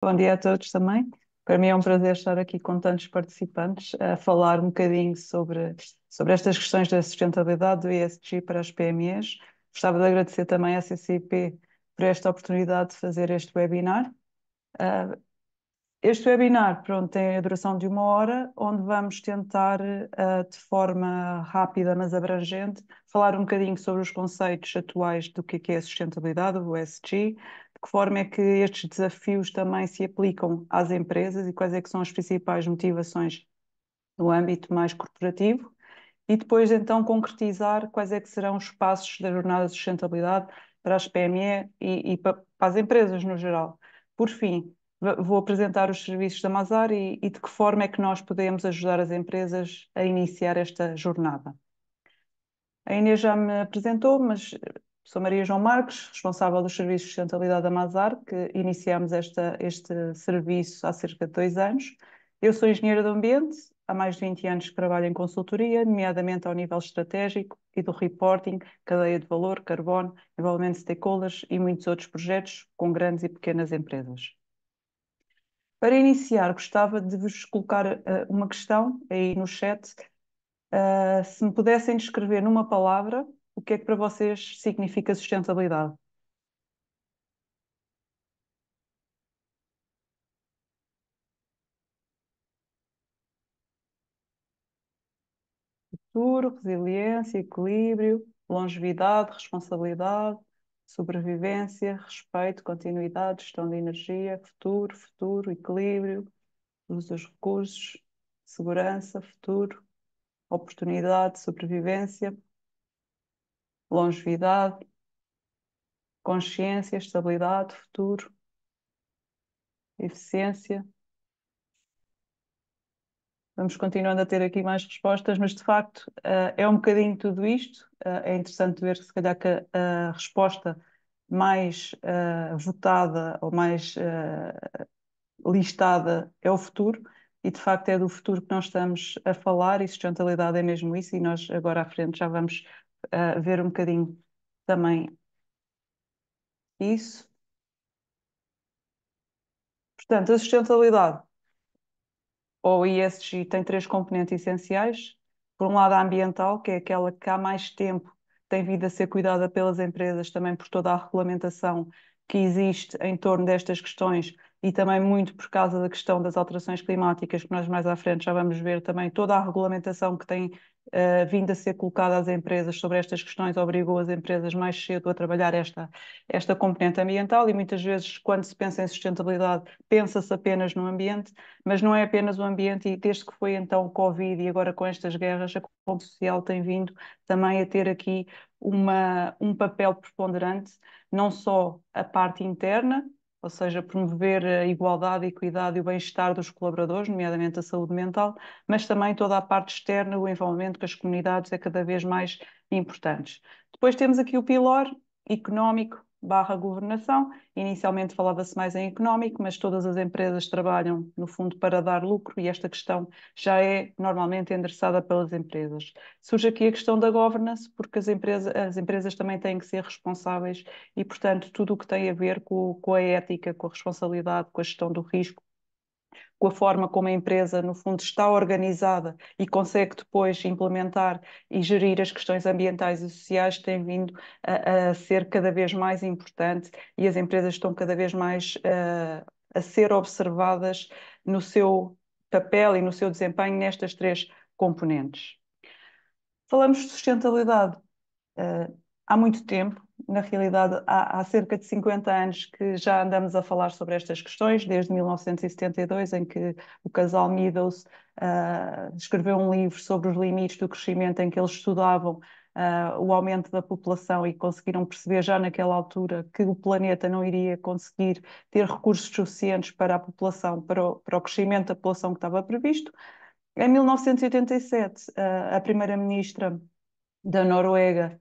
Bom dia a todos também. Para mim é um prazer estar aqui com tantos participantes a falar um bocadinho sobre estas questões da sustentabilidade do ESG para as PMEs. Gostava de agradecer também à CCIP por esta oportunidade de fazer este webinar. Ah, Este webinar, pronto, tem a duração de 1 hora, onde vamos tentar, de forma rápida, mas abrangente, falar um bocadinho sobre os conceitos atuais do que é a sustentabilidade, o ESG, de que forma é que estes desafios também se aplicam às empresas e quais é que são as principais motivações no âmbito mais corporativo, e depois então concretizar quais é que serão os passos da jornada de sustentabilidade para as PME e para as empresas no geral. Por fim, vou apresentar os serviços da Mazar e de que forma é que nós podemos ajudar as empresas a iniciar esta jornada. A Inês já me apresentou, mas sou Maria João Marques, responsável dos serviços de sustentabilidade da Mazar, que iniciamos este serviço há cerca de 2 anos. Eu sou engenheira do ambiente, há mais de 20 anos que trabalho em consultoria, nomeadamente ao nível estratégico e do reporting, cadeia de valor, carbono, envolvimento de stakeholders e muitos outros projetos com grandes e pequenas empresas. Para iniciar, gostava de vos colocar uma questão aí no chat. Se me pudessem descrever numa palavra, o que é que para vocês significa sustentabilidade? Futuro, resiliência, equilíbrio, longevidade, responsabilidade, sobrevivência, respeito, continuidade, gestão de energia, futuro, equilíbrio, uso dos recursos, segurança, futuro, oportunidade, sobrevivência, longevidade, consciência, estabilidade, futuro, eficiência. Vamos continuando a ter aqui mais respostas, mas de facto é um bocadinho tudo isto. É interessante ver, se calhar, que a resposta mais votada ou mais listada é o futuro, e de facto é do futuro que nós estamos a falar, e sustentabilidade é mesmo isso, e nós agora à frente já vamos ver um bocadinho também isso. Portanto, a sustentabilidade ou ESG tem três componentes essenciais. Por um lado, a ambiental, que é aquela que há mais tempo tem vindo a ser cuidada pelas empresas, também por toda a regulamentação que existe em torno destas questões e também muito por causa da questão das alterações climáticas, que nós mais à frente já vamos ver também toda a regulamentação que tem vindo a ser colocada às empresas sobre estas questões, obrigou as empresas mais cedo a trabalhar esta componente ambiental, e muitas vezes, quando se pensa em sustentabilidade, pensa-se apenas no ambiente, mas não é apenas o ambiente, e desde que foi então o Covid e agora com estas guerras, a comunicação social tem vindo também a ter aqui um papel preponderante, não só a parte interna, ou seja, promover a igualdade, a equidade e o bem-estar dos colaboradores, nomeadamente a saúde mental, mas também toda a parte externa, o envolvimento com as comunidades é cada vez mais importante. Depois temos aqui o pilar económico barra governação. Inicialmente falava-se mais em económico, mas todas as empresas trabalham, no fundo, para dar lucro, e esta questão já é normalmente endereçada pelas empresas. Surge aqui a questão da governance, porque as empresas também têm que ser responsáveis e, portanto, tudo o que tem a ver com a ética, com a responsabilidade, com a gestão do risco, com a forma como a empresa, no fundo, está organizada e consegue depois implementar e gerir as questões ambientais e sociais, tem vindo a ser cada vez mais importante, e as empresas estão cada vez mais a ser observadas no seu papel e no seu desempenho nestas três componentes. Falamos de sustentabilidade há muito tempo. Na realidade, há cerca de 50 anos que já andamos a falar sobre estas questões, desde 1972, em que o casal Meadows escreveu um livro sobre os limites do crescimento, em que eles estudavam o aumento da população e conseguiram perceber já naquela altura que o planeta não iria conseguir ter recursos suficientes para a população, para o crescimento da população que estava previsto. Em 1987, a primeira-ministra da Noruega,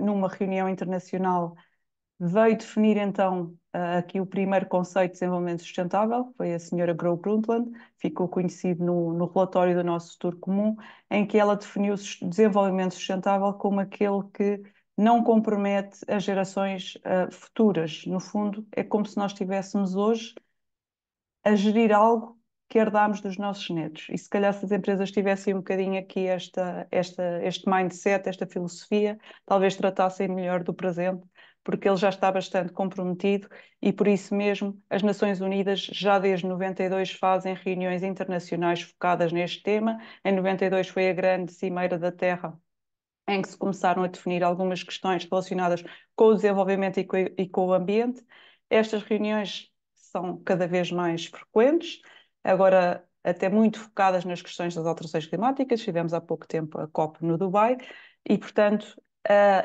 numa reunião internacional, veio definir então aqui o primeiro conceito de desenvolvimento sustentável, foi a senhora Gro Brundtland, ficou conhecido no relatório do nosso futuro comum, em que ela definiu o desenvolvimento sustentável como aquele que não compromete as gerações futuras. No fundo, é como se nós tivéssemos hoje a gerir algo que herdámos dos nossos netos. E se calhar se as empresas tivessem um bocadinho aqui este mindset, esta filosofia, talvez tratassem melhor do presente, porque ele já está bastante comprometido e por isso mesmo as Nações Unidas já desde 92 fazem reuniões internacionais focadas neste tema. Em 92 foi a grande Cimeira da Terra, em que se começaram a definir algumas questões relacionadas com o desenvolvimento e com o ambiente. Estas reuniões são cada vez mais frequentes, agora até muito focadas nas questões das alterações climáticas. Tivemos há pouco tempo a COP no Dubai e, portanto,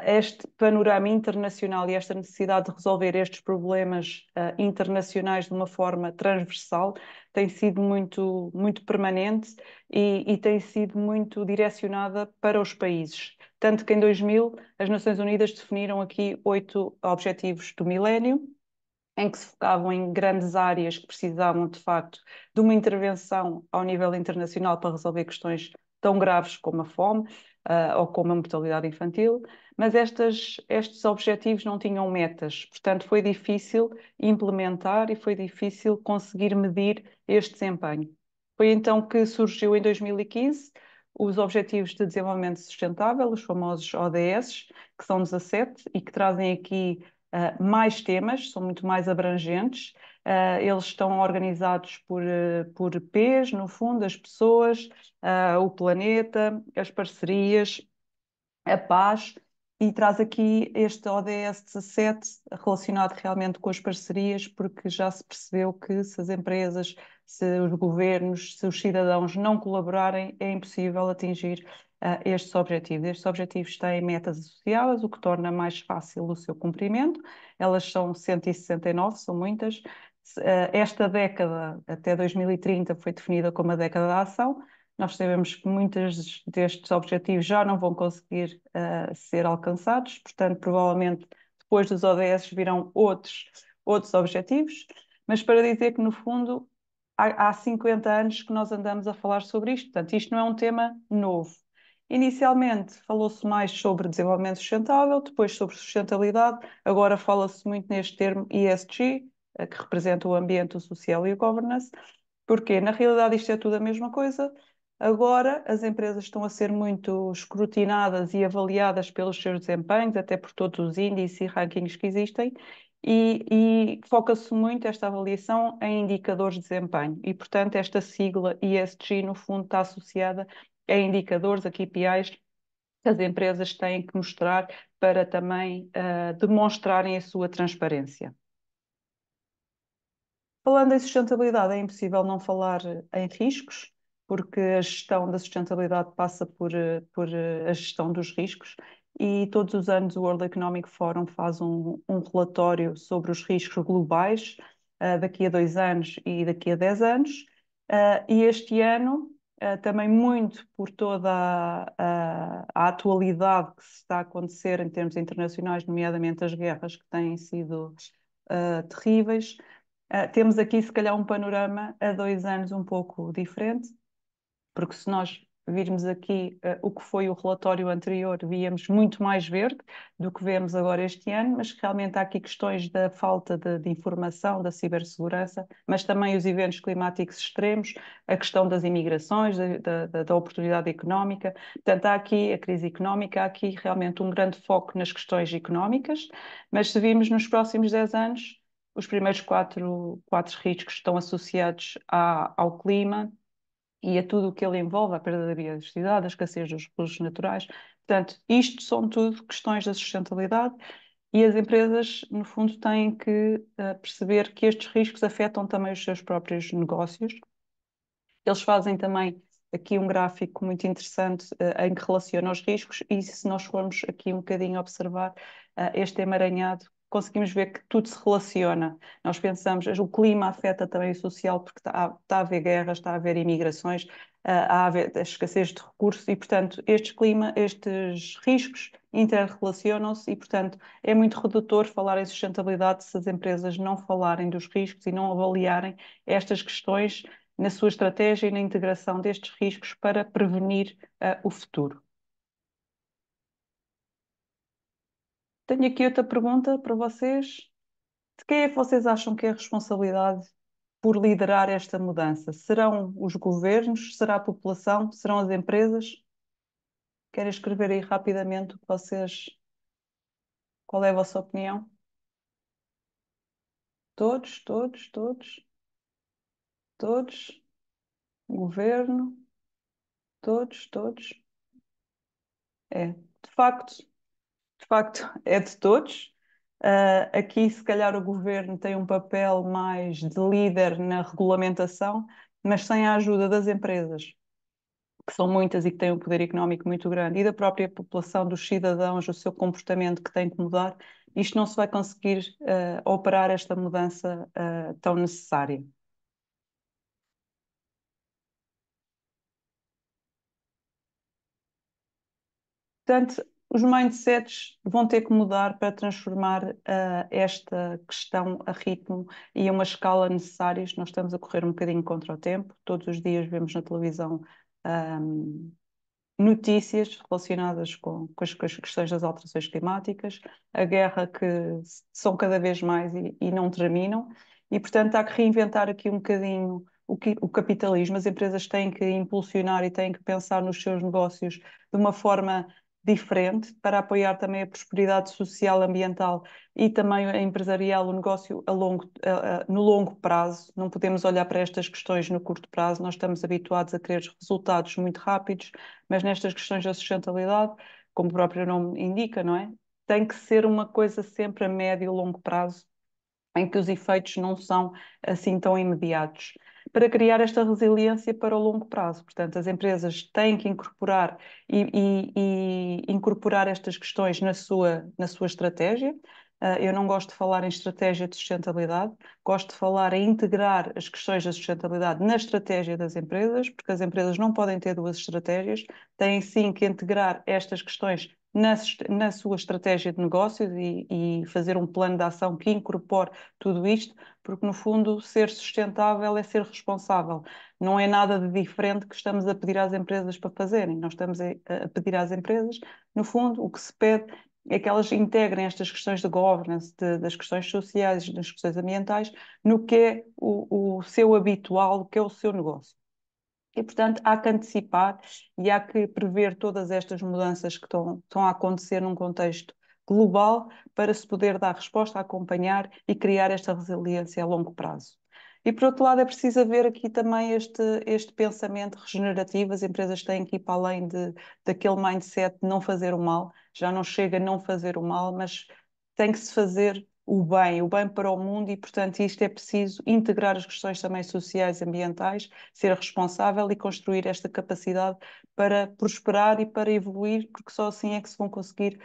este panorama internacional e esta necessidade de resolver estes problemas internacionais de uma forma transversal tem sido muito permanente e tem sido muito direcionada para os países. Tanto que em 2000 as Nações Unidas definiram aqui 8 objetivos do milénio, em que se focavam em grandes áreas que precisavam, de facto, de uma intervenção ao nível internacional para resolver questões tão graves como a fome, ou como a mortalidade infantil, mas estes objetivos não tinham metas, portanto foi difícil implementar e foi difícil conseguir medir este desempenho. Foi então que surgiu em 2015 os Objetivos de Desenvolvimento Sustentável, os famosos ODS, que são 17 e que trazem aqui mais temas, são muito mais abrangentes. Eles estão organizados por P's, no fundo, as pessoas, o planeta, as parcerias, a paz, e traz aqui este ODS 17 relacionado realmente com as parcerias, porque já se percebeu que se as empresas, se os governos, se os cidadãos não colaborarem, é impossível atingir estes objetivos. Estes objetivos têm metas associadas, o que torna mais fácil o seu cumprimento. Elas são 169, são muitas. Esta década, até 2030, foi definida como a década da ação. Nós sabemos que muitos destes objetivos já não vão conseguir ser alcançados, portanto, provavelmente depois dos ODS virão outros objetivos, mas para dizer que, no fundo, há 50 anos que nós andamos a falar sobre isto, portanto, isto não é um tema novo. Inicialmente falou-se mais sobre desenvolvimento sustentável, depois sobre sustentabilidade, agora fala-se muito neste termo ESG, que representa o ambiente, o social e o governance, porque na realidade isto é tudo a mesma coisa. Agora as empresas estão a ser muito escrutinadas e avaliadas pelos seus desempenhos, até por todos os índices e rankings que existem, e foca-se muito esta avaliação em indicadores de desempenho. E, portanto, esta sigla ESG, no fundo, está associada a indicadores, a KPIs, que as empresas têm que mostrar para também demonstrarem a sua transparência. Falando em sustentabilidade, é impossível não falar em riscos, porque a gestão da sustentabilidade passa por a gestão dos riscos e todos os anos o World Economic Forum faz um relatório sobre os riscos globais, daqui a 2 anos e daqui a 10 anos. E este ano, também muito por toda a atualidade que se está a acontecer em termos internacionais, nomeadamente as guerras que têm sido terríveis. Temos aqui, se calhar, um panorama a 2 anos um pouco diferente, porque se nós virmos aqui o que foi o relatório anterior, víamos muito mais verde do que vemos agora este ano, mas realmente há aqui questões da falta de informação, da cibersegurança, mas também os eventos climáticos extremos, a questão das imigrações, da oportunidade económica. Portanto, há aqui a crise económica, há aqui realmente um grande foco nas questões económicas, mas se virmos nos próximos 10 anos, os primeiros quatro riscos estão associados ao clima e a tudo o que ele envolve, a perda da biodiversidade, a escassez dos recursos naturais. Portanto, isto são tudo questões da sustentabilidade e as empresas, no fundo, têm que perceber que estes riscos afetam também os seus próprios negócios. Eles fazem também aqui um gráfico muito interessante em que relaciona os riscos e se nós formos aqui um bocadinho observar este emaranhado, conseguimos ver que tudo se relaciona. Nós pensamos, o clima afeta também o social porque está a haver guerras, está a haver imigrações, há a haver a escassez de recursos e, portanto, estes riscos interrelacionam-se e, portanto, é muito redutor falar em sustentabilidade se as empresas não falarem dos riscos e não avaliarem estas questões na sua estratégia e na integração destes riscos para prevenir o futuro. Tenho aqui outra pergunta para vocês. De quem é que vocês acham que é a responsabilidade por liderar esta mudança? Serão os governos? Será a população? Serão as empresas? Querem escrever aí rapidamente o que vocês... Qual é a vossa opinião? Todos, todos, todos, todos, governo, todos, todos. É, de facto, é de todos. Aqui, se calhar, o governo tem um papel mais de líder na regulamentação, mas sem a ajuda das empresas, que são muitas e que têm um poder económico muito grande, e da própria população, dos cidadãos, o seu comportamento que tem que mudar, isto não se vai conseguir operar esta mudança tão necessária. Portanto, os mindsets vão ter que mudar para transformar esta questão a ritmo e a uma escala necessárias. Nós estamos a correr um bocadinho contra o tempo. Todos os dias vemos na televisão notícias relacionadas com as questões das alterações climáticas, a guerra que são cada vez mais e não terminam. E, portanto, há que reinventar aqui um bocadinho o capitalismo. As empresas têm que impulsionar e têm que pensar nos seus negócios de uma forma diferente para apoiar também a prosperidade social, ambiental e também a empresarial, o negócio no longo prazo. Não podemos olhar para estas questões no curto prazo, nós estamos habituados a querer resultados muito rápidos, mas nestas questões da sustentabilidade, como o próprio nome indica, não é? Tem que ser uma coisa sempre a médio e longo prazo, em que os efeitos não são assim tão imediatos, para criar esta resiliência para o longo prazo. Portanto, as empresas têm que incorporar e incorporar estas questões na sua estratégia. Eu não gosto de falar em estratégia de sustentabilidade, gosto de falar em integrar as questões da sustentabilidade na estratégia das empresas, porque as empresas não podem ter duas estratégias, têm sim que integrar estas questões na sua estratégia de negócios e fazer um plano de ação que incorpore tudo isto, porque no fundo ser sustentável é ser responsável. Não é nada de diferente que estamos a pedir às empresas para fazerem. Nós estamos a pedir às empresas, no fundo, o que se pede é que elas integrem estas questões de governance, das questões sociais, das questões ambientais, no que é o seu habitual, o que é o seu negócio. E, portanto, há que antecipar e há que prever todas estas mudanças que estão a acontecer num contexto global para se poder dar resposta, acompanhar e criar esta resiliência a longo prazo. E, por outro lado, é preciso haver aqui também este pensamento regenerativo. As empresas têm que ir para além daquele mindset de não fazer o mal. Já não chega a não fazer o mal, mas tem que se fazer o bem para o mundo e, portanto, isto é preciso integrar as questões também sociais e ambientais, ser responsável e construir esta capacidade para prosperar e para evoluir, porque só assim é que se vão conseguir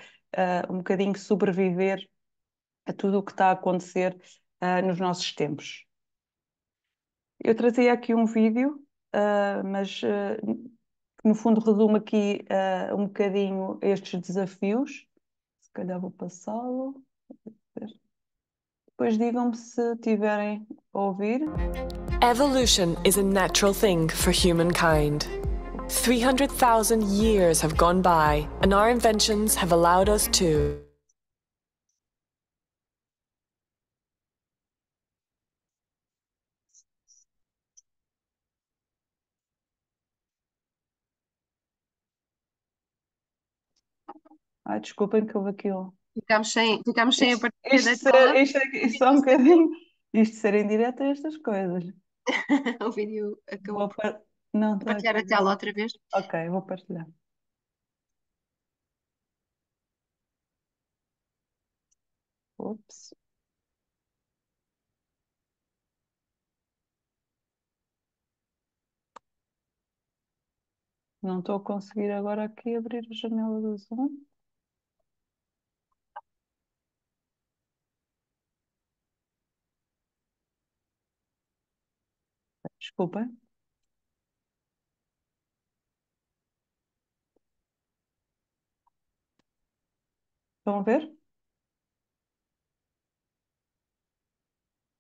um bocadinho sobreviver a tudo o que está a acontecer nos nossos tempos. Eu trazia aqui um vídeo, mas que no fundo resume aqui um bocadinho estes desafios. Se calhar vou passá-lo. Depois digam-me se tiverem a ouvir. Evolution is a natural thing for humankind. 300,000 years have gone by, and our inventions have allowed us to Ai, desculpem que houve aqui um... Ficámos sem a partilha Isto, da ser, tela. isto só um bocadinho... Isto ser em direto é estas coisas. O vídeo acabou Vou por Não, está partilhar a aqui. tela outra vez. Ok, vou partilhar. Ups. Não estou a conseguir agora aqui abrir a janela do Zoom. Desculpem. Estão a ver?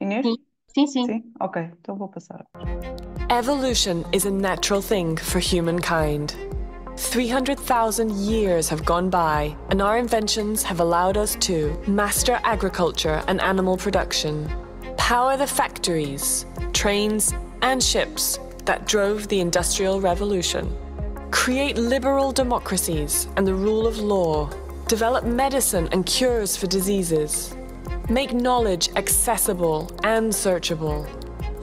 Inês? Sim. Sim? Ok, então vou passar. Evolution is a natural thing for humankind. 300,000 years have gone by, and our inventions have allowed us to master agriculture and animal production, power the factories, trains, and ships that drove the Industrial Revolution, create liberal democracies and the rule of law, develop medicine and cures for diseases, make knowledge accessible and searchable,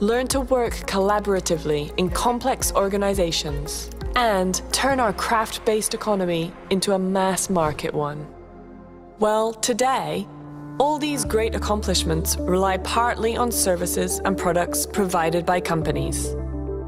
learn to work collaboratively in complex organizations, and turn our craft-based economy into a mass market one. Well, today, all these great accomplishments rely partly on services and products provided by companies.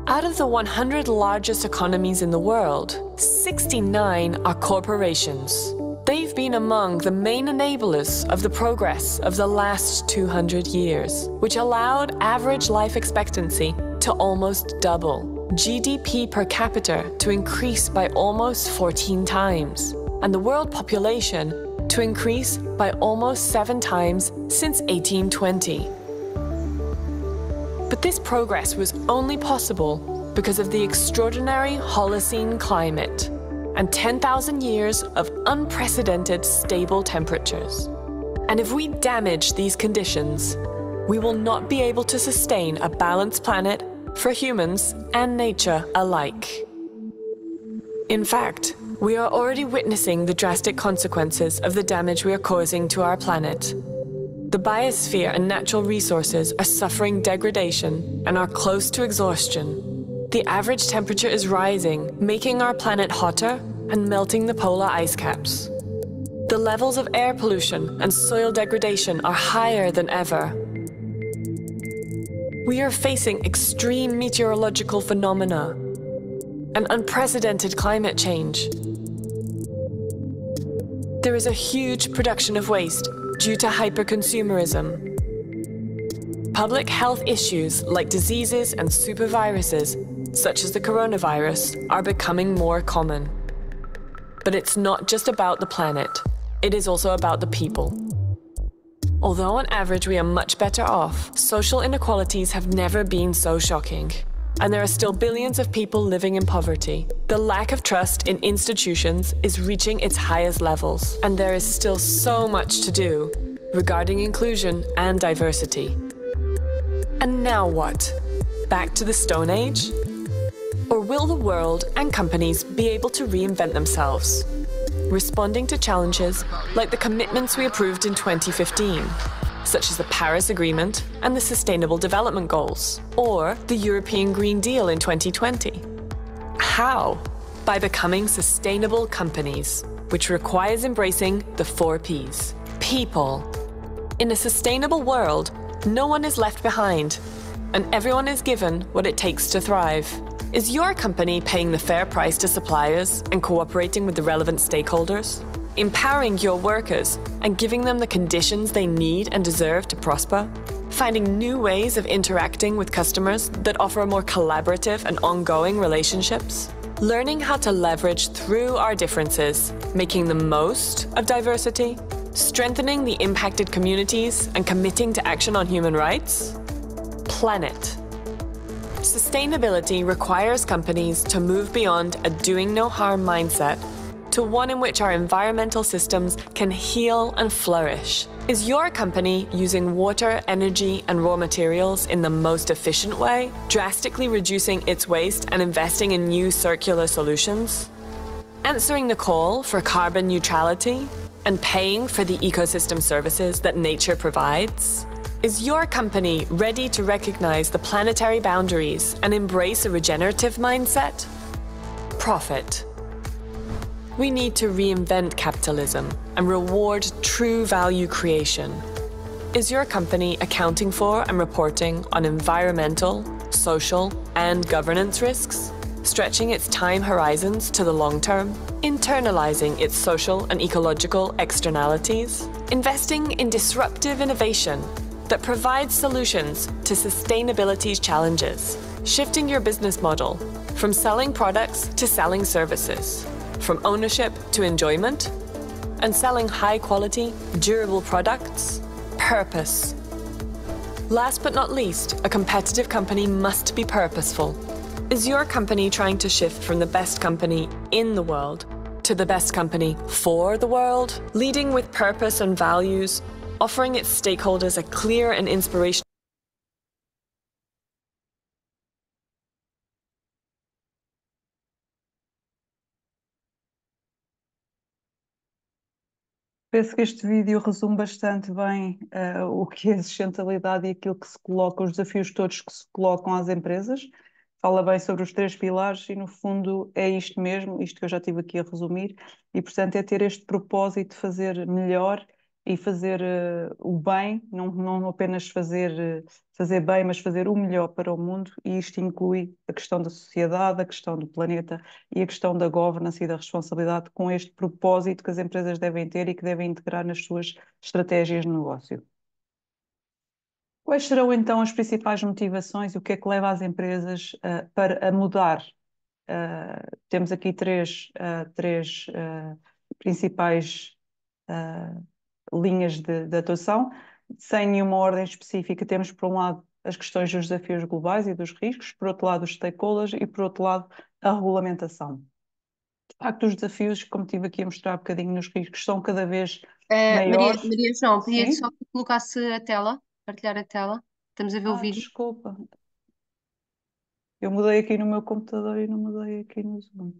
Out of the 100 largest economies in the world, 69 are corporations. They've been among the main enablers of the progress of the last 200 years, which allowed average life expectancy to almost double, GDP per capita to increase by almost 14 times, and the world population to increase by almost 7 times since 1820. But this progress was only possible because of the extraordinary Holocene climate and 10,000 years of unprecedented stable temperatures. And if we damage these conditions, we will not be able to sustain a balanced planet for humans and nature alike. In fact, we are already witnessing the drastic consequences of the damage we are causing to our planet. The biosphere and natural resources are suffering degradation and are close to exhaustion. The average temperature is rising, making our planet hotter and melting the polar ice caps. The levels of air pollution and soil degradation are higher than ever. We are facing extreme meteorological phenomena and unprecedented climate change. There is a huge production of waste due to hyperconsumerism. Public health issues like diseases and superviruses, such as the coronavirus, are becoming more common. But it's not just about the planet, it is also about the people. Although on average we are much better off, social inequalities have never been so shocking. And there are still billions of people living in poverty. The lack of trust in institutions is reaching its highest levels, and there is still so much to do regarding inclusion and diversity. And now what? Back to the Stone Age? Or will the world and companies be able to reinvent themselves, responding to challenges like the commitments we approved in 2015? Such as the Paris Agreement and the Sustainable Development Goals, or the European Green Deal in 2020. How? By becoming sustainable companies, which requires embracing the 4 Ps. People. In a sustainable world, no one is left behind, and everyone is given what it takes to thrive. Is your company paying the fair price to suppliers and cooperating with the relevant stakeholders? Empowering your workers and giving them the conditions they need and deserve to prosper? Finding new ways of interacting with customers that offer more collaborative and ongoing relationships? Learning how to leverage through our differences, making the most of diversity? Strengthening the impacted communities and committing to action on human rights? Planet. Sustainability requires companies to move beyond a doing no harm mindset to one in which our environmental systems can heal and flourish. Is your company using water, energy, and raw materials in the most efficient way, drastically reducing its waste and investing in new circular solutions? Answering the call for carbon neutrality and paying for the ecosystem services that nature provides? Is your company ready to recognize the planetary boundaries and embrace a regenerative mindset? Profit. We need to reinvent capitalism and reward true value creation. Is your company accounting for and reporting on environmental, social, and governance risks? Stretching its time horizons to the long term? Internalizing its social and ecological externalities? Investing in disruptive innovation that provides solutions to sustainability's challenges? Shifting your business model from selling products to selling services, from ownership to enjoyment, and selling high-quality, durable products? Purpose. Last but not least, a competitive company must be purposeful. Is your company trying to shift from the best company in the world to the best company for the world, leading with purpose and values, offering its stakeholders a clear and inspirational Penso que este vídeo resume bastante bem o que é a sustentabilidade e aquilo que se coloca, os desafios todos que se colocam às empresas. Fala bem sobre os três pilares e, no fundo, é isto mesmo, isto que eu já estive aqui a resumir, e, portanto, é ter este propósito de fazer melhor e fazer o bem, não apenas fazer bem, mas fazer o melhor para o mundo, e isto inclui a questão da sociedade, a questão do planeta e a questão da governance e da responsabilidade com este propósito que as empresas devem ter e que devem integrar nas suas estratégias de negócio. Quais serão então as principais motivações e o que é que leva as empresas para a mudar? Temos aqui três principais linhas de atuação, sem nenhuma ordem específica. Temos, por um lado, as questões dos desafios globais e dos riscos, por outro lado, os stakeholders e, por outro lado, a regulamentação. De facto, os desafios, como estive aqui a mostrar um bocadinho nos riscos, são cada vez Maria, maiores. Maria João, pedia-te só Sim? que colocasse a tela, partilhar a tela. Estamos a ver o vídeo. Desculpa. Eu mudei aqui no meu computador e não mudei aqui no Zoom.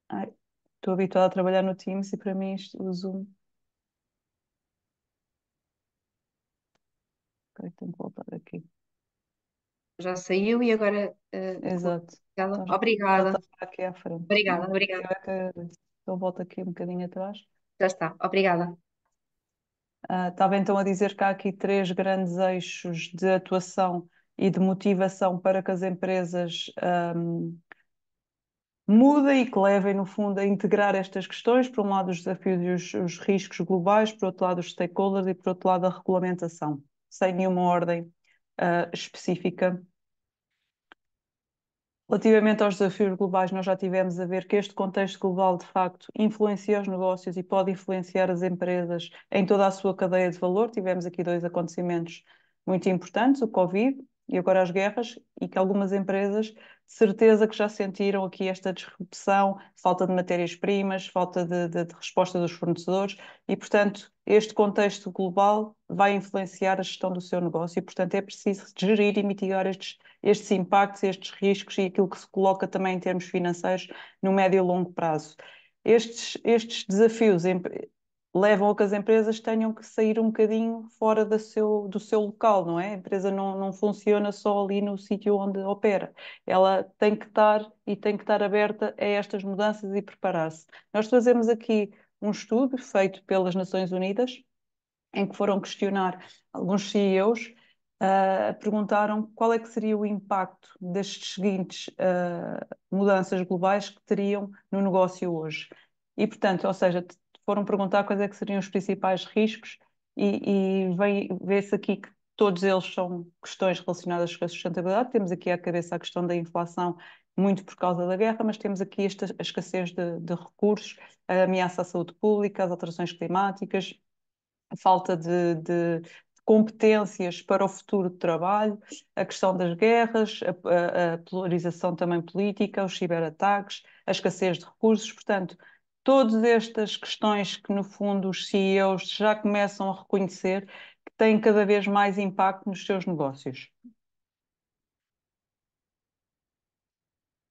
Ai, estou habituada a trabalhar no Teams e para mim o Zoom. Ok, tenho que voltar aqui. Já saiu e agora coloco Exato. a tela. Então já Obrigada. está aqui à frente. Obrigada, Não, eu obrigada. é que agradeço. Então volto aqui um bocadinho atrás. Já está. Obrigada. Estava então a dizer que há aqui três grandes eixos de atuação e de motivação para que as empresas mudem e que levem, no fundo, a integrar estas questões. Por um lado, os desafios e os riscos globais, por outro lado, os stakeholders e, por outro lado, a regulamentação, sem nenhuma ordem específica. Relativamente aos desafios globais, nós já tivemos a ver que este contexto global, de facto, influencia os negócios e pode influenciar as empresas em toda a sua cadeia de valor. Tivemos aqui dois acontecimentos muito importantes, o Covid e agora as guerras, e que algumas empresas, de certeza que já sentiram aqui esta disrupção, falta de matérias-primas, falta de resposta dos fornecedores, e, portanto, este contexto global vai influenciar a gestão do seu negócio e, portanto, é preciso gerir e mitigar estes impactos, estes riscos e aquilo que se coloca também em termos financeiros no médio e longo prazo. Estes desafios levam a que as empresas tenham que sair um bocadinho fora do seu local, não é? A empresa não funciona só ali no sítio onde opera. Ela tem que estar e tem que estar aberta a estas mudanças e preparar-se. Nós fazemos aqui um estudo feito pelas Nações Unidas, em que foram questionar alguns CEOs, perguntaram qual é que seria o impacto destes seguintes mudanças globais que teriam no negócio hoje. E, portanto, ou seja, foram perguntar quais é que seriam os principais riscos e vê-se aqui que todos eles são questões relacionadas com a sustentabilidade. Temos aqui à cabeça a questão da inflação, muito por causa da guerra, mas temos aqui a escassez de recursos, a ameaça à saúde pública, as alterações climáticas, a falta de competências para o futuro de trabalho, a questão das guerras, a polarização também política, os ciberataques, a escassez de recursos. Portanto, todas estas questões que, no fundo, os CEOs já começam a reconhecer que têm cada vez mais impacto nos seus negócios.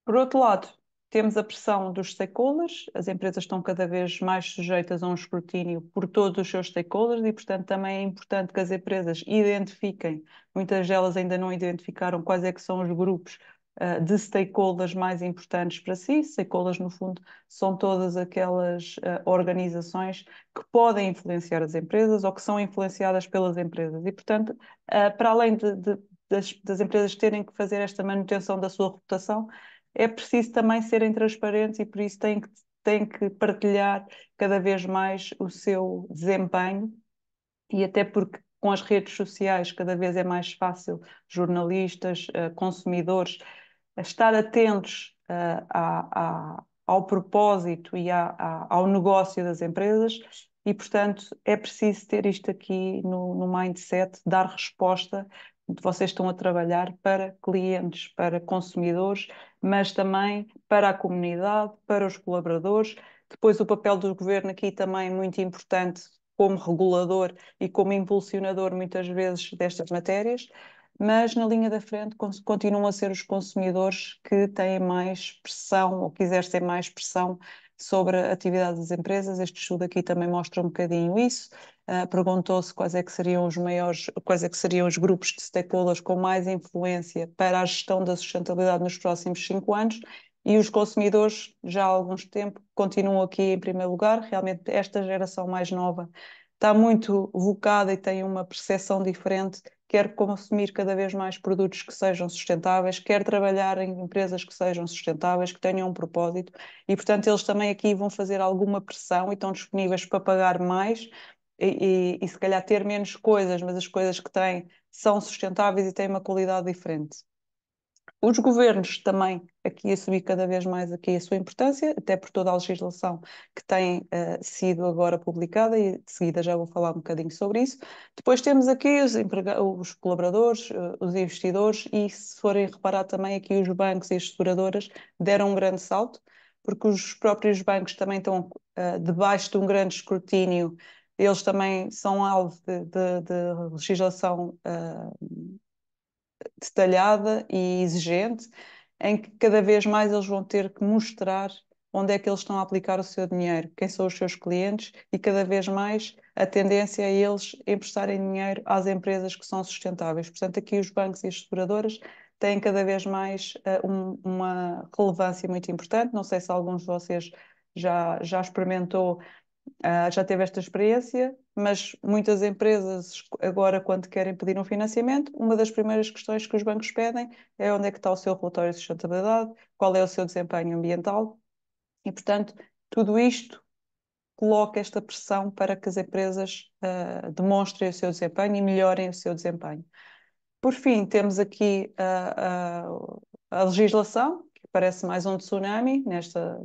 Por outro lado, temos a pressão dos stakeholders, as empresas estão cada vez mais sujeitas a um escrutínio por todos os seus stakeholders e, portanto, também é importante que as empresas identifiquem, muitas delas ainda não identificaram quais é que são os grupos de stakeholders mais importantes para si. Stakeholders, no fundo, são todas aquelas organizações que podem influenciar as empresas ou que são influenciadas pelas empresas. E, portanto, para além das empresas terem que fazer esta manutenção da sua reputação, é preciso também serem transparentes e por isso têm que partilhar cada vez mais o seu desempenho e até porque com as redes sociais cada vez é mais fácil jornalistas, consumidores, estar atentos ao propósito e ao negócio das empresas e, portanto, é preciso ter isto aqui no mindset, dar resposta. Vocês estão a trabalhar para clientes, para consumidores, mas também para a comunidade, para os colaboradores. Depois o papel do governo aqui também é muito importante, como regulador e como impulsionador, muitas vezes, destas matérias, mas na linha da frente continuam a ser os consumidores que têm mais pressão ou que exercem mais pressão sobre a atividade das empresas. Este estudo aqui também mostra um bocadinho isso. Perguntou-se quais é que seriam os maiores, quais é que seriam os grupos de stakeholders com mais influência para a gestão da sustentabilidade nos próximos 5 anos, e os consumidores, já há algum tempo, continuam aqui em primeiro lugar. Realmente, esta geração mais nova está muito vocada e tem uma percepção diferente, quer consumir cada vez mais produtos que sejam sustentáveis, quer trabalhar em empresas que sejam sustentáveis, que tenham um propósito, e portanto eles também aqui vão fazer alguma pressão e estão disponíveis para pagar mais e se calhar ter menos coisas, mas as coisas que têm são sustentáveis e têm uma qualidade diferente. Os governos também aqui a subir cada vez mais aqui a sua importância, até por toda a legislação que tem sido agora publicada, e de seguida já vou falar um bocadinho sobre isso. Depois temos aqui os colaboradores, os investidores, e se forem reparar também aqui os bancos e as seguradoras deram um grande salto, porque os próprios bancos também estão debaixo de um grande escrutínio. Eles também são alvo de legislação detalhada e exigente, em que cada vez mais eles vão ter que mostrar onde é que eles estão a aplicar o seu dinheiro, quem são os seus clientes, e cada vez mais a tendência é eles emprestarem dinheiro às empresas que são sustentáveis. Portanto, aqui os bancos e as seguradoras têm cada vez mais uma relevância muito importante. Não sei se alguns de vocês já experimentou, já teve esta experiência, mas muitas empresas agora, quando querem pedir um financiamento, uma das primeiras questões que os bancos pedem é onde é que está o seu relatório de sustentabilidade, qual é o seu desempenho ambiental, e portanto tudo isto coloca esta pressão para que as empresas demonstrem o seu desempenho e melhorem o seu desempenho. Por fim, temos aqui a legislação, que parece mais um tsunami.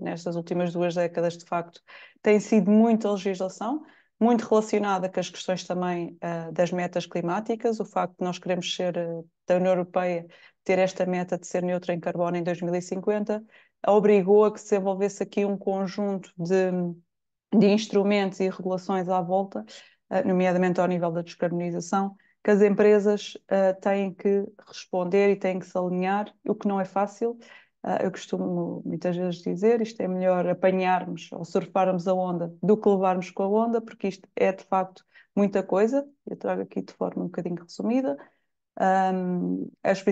Nestas últimas 2 décadas, de facto, tem sido muita legislação, muito relacionada com as questões também das metas climáticas. O facto de nós queremos ser, da União Europeia, ter esta meta de ser neutra em carbono em 2050, obrigou a que se desenvolvesse aqui um conjunto de instrumentos e regulações à volta, nomeadamente ao nível da descarbonização, que as empresas têm que responder e têm que se alinhar, o que não é fácil. Eu costumo muitas vezes dizer, isto é melhor apanharmos ou surfarmos a onda do que levarmos com a onda, porque isto é de facto muita coisa. Eu trago aqui de forma um bocadinho resumida. Os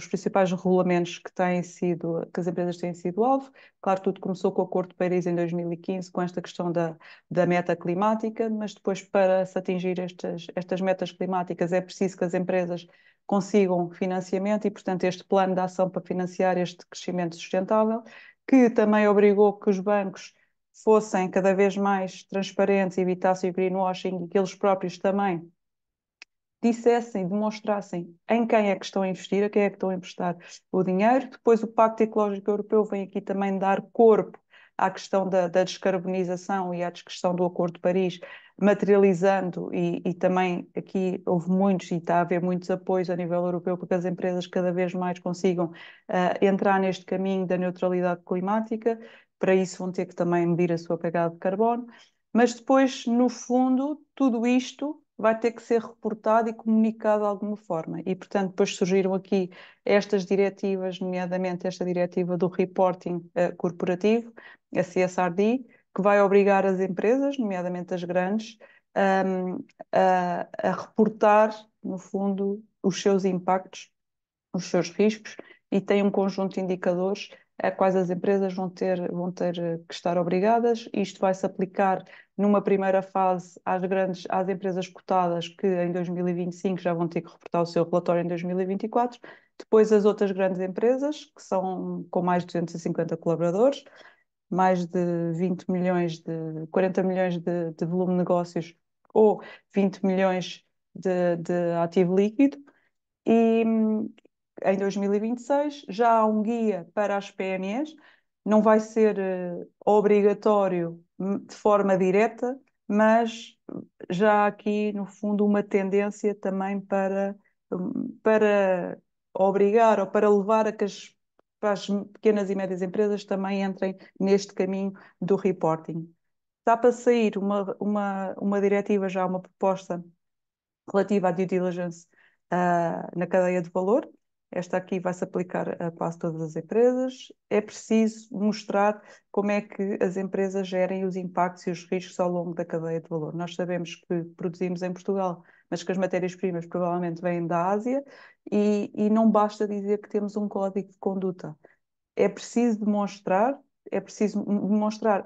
principais regulamentos que as empresas têm sido alvo. Claro, tudo começou com o Acordo de Paris em 2015, com esta questão da meta climática, mas depois, para se atingir estas metas climáticas, é preciso que as empresas consigam financiamento, e portanto este plano de ação para financiar este crescimento sustentável, que também obrigou que os bancos fossem cada vez mais transparentes, evitassem o greenwashing, e que eles próprios também dissessem, demonstrassem em quem é que estão a investir, a quem é que estão a emprestar o dinheiro. Depois o Pacto Ecológico Europeu vem aqui também dar corpo à questão da descarbonização e à discussão do Acordo de Paris, materializando, e também aqui houve muitos e está a haver muitos apoios a nível europeu para que as empresas cada vez mais consigam entrar neste caminho da neutralidade climática. Para isso vão ter que também medir a sua pegada de carbono. Mas depois, no fundo, tudo isto vai ter que ser reportado e comunicado de alguma forma. E, portanto, depois surgiram aqui estas diretivas, nomeadamente esta diretiva do reporting corporativo, a CSRD, que vai obrigar as empresas, nomeadamente as grandes, a reportar, no fundo, os seus impactos, os seus riscos, e tem um conjunto de indicadores a quais as empresas vão ter que estar obrigadas. Isto vai-se aplicar numa primeira fase às empresas cotadas, que em 2025 já vão ter que reportar o seu relatório em 2024. Depois as outras grandes empresas, que são com mais de 250 colaboradores, mais de 20 milhões, 40 milhões de volume de negócios, ou 20 milhões de ativo líquido. E em 2026 já há um guia para as PMEs. Não vai ser obrigatório de forma direta, mas já há aqui, no fundo, uma tendência também para obrigar ou para levar para as pequenas e médias empresas também entrem neste caminho do reporting. Está para sair uma diretiva já, uma proposta relativa à due diligence na cadeia de valor. Esta aqui vai-se aplicar a quase todas as empresas. É preciso mostrar como é que as empresas gerem os impactos e os riscos ao longo da cadeia de valor. Nós sabemos que produzimos em Portugal, mas que as matérias-primas provavelmente vêm da Ásia e não basta dizer que temos um código de conduta. É preciso demonstrar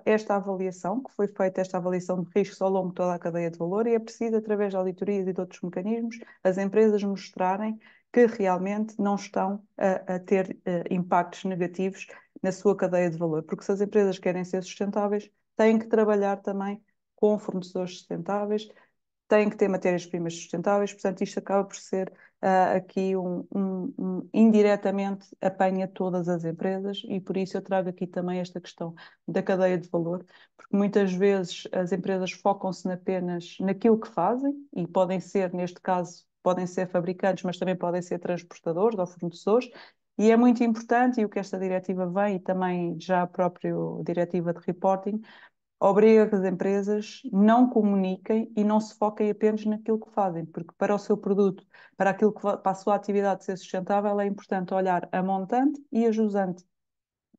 esta avaliação, que foi feita esta avaliação de riscos ao longo de toda a cadeia de valor, e é preciso, através de auditorias e de outros mecanismos, as empresas mostrarem que realmente não estão a ter impactos negativos na sua cadeia de valor. Porque se as empresas querem ser sustentáveis, têm que trabalhar também com fornecedores sustentáveis, têm que ter matérias-primas sustentáveis, portanto, isto acaba por ser aqui indiretamente apanha todas as empresas e por isso eu trago aqui também esta questão da cadeia de valor, porque muitas vezes as empresas focam-se apenas naquilo que fazem e podem ser, neste caso, podem ser fabricantes, mas também podem ser transportadores ou fornecedores. E é muito importante, e o que esta diretiva vem, e também já a própria diretiva de reporting, obriga que as empresas não comuniquem e não se foquem apenas naquilo que fazem, porque para o seu produto, para aquilo que para a sua atividade ser sustentável, é importante olhar a montante e a jusante,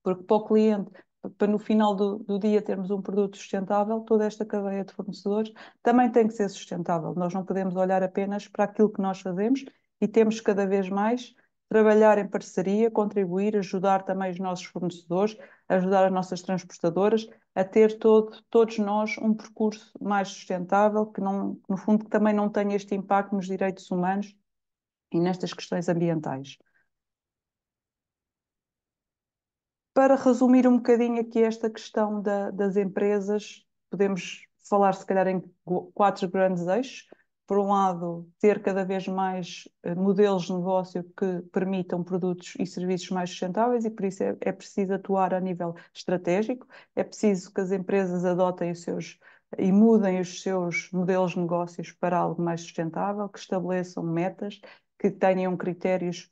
porque para o cliente, para no final do dia termos um produto sustentável, toda esta cadeia de fornecedores também tem que ser sustentável. Nós não podemos olhar apenas para aquilo que nós fazemos e temos cada vez mais trabalhar em parceria, contribuir, ajudar também os nossos fornecedores, ajudar as nossas transportadoras a ter todos nós um percurso mais sustentável, que não, no fundo que também não tenha este impacto nos direitos humanos e nestas questões ambientais. Para resumir um bocadinho aqui esta questão das empresas, podemos falar se calhar em quatro grandes eixos. Por um lado, ter cada vez mais modelos de negócio que permitam produtos e serviços mais sustentáveis e por isso é preciso atuar a nível estratégico, é preciso que as empresas adotem os seus e mudem os seus modelos de negócios para algo mais sustentável, que estabeleçam metas, que tenham critérios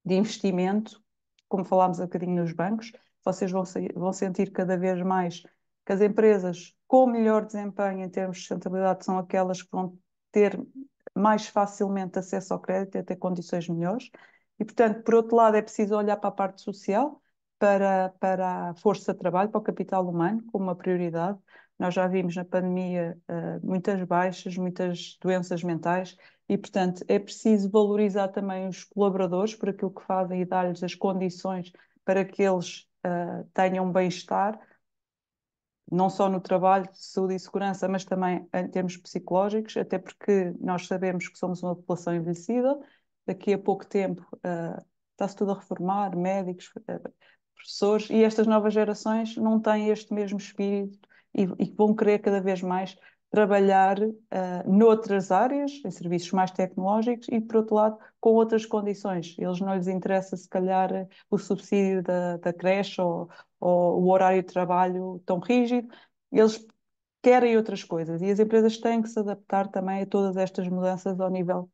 de investimento, como falámos um bocadinho nos bancos, vocês vão sentir cada vez mais que as empresas com melhor desempenho em termos de sustentabilidade são aquelas que vão ter mais facilmente acesso ao crédito e a ter condições melhores. E, portanto, por outro lado, é preciso olhar para a parte social, para a força de trabalho, para o capital humano, como uma prioridade. Nós já vimos na pandemia muitas baixas, muitas doenças mentais, e, portanto, é preciso valorizar também os colaboradores por aquilo que fazem e dar-lhes as condições para que eles tenham bem-estar, não só no trabalho de saúde e segurança, mas também em termos psicológicos, até porque nós sabemos que somos uma população envelhecida, daqui a pouco tempo está-se tudo a reformar, médicos, professores, e estas novas gerações não têm este mesmo espírito e vão querer cada vez mais trabalhar noutras áreas, em serviços mais tecnológicos e, por outro lado, com outras condições. Eles não lhes interessa, se calhar, o subsídio da creche ou o horário de trabalho tão rígido. Eles querem outras coisas e as empresas têm que se adaptar também a todas estas mudanças ao nível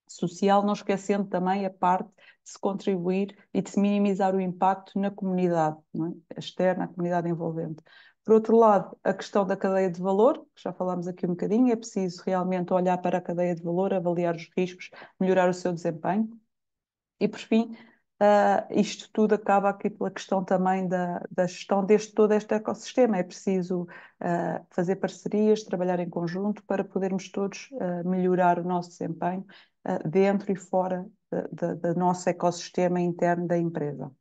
social, não esquecendo também a parte de se contribuir e de se minimizar o impacto na comunidade, não é? Externa, a comunidade envolvente. Por outro lado, a questão da cadeia de valor, que já falámos aqui um bocadinho, é preciso realmente olhar para a cadeia de valor, avaliar os riscos, melhorar o seu desempenho. E, por fim, isto tudo acaba aqui pela questão também da gestão deste todo este ecossistema. É preciso fazer parcerias, trabalhar em conjunto para podermos todos melhorar o nosso desempenho dentro e fora do nosso ecossistema interno da empresa.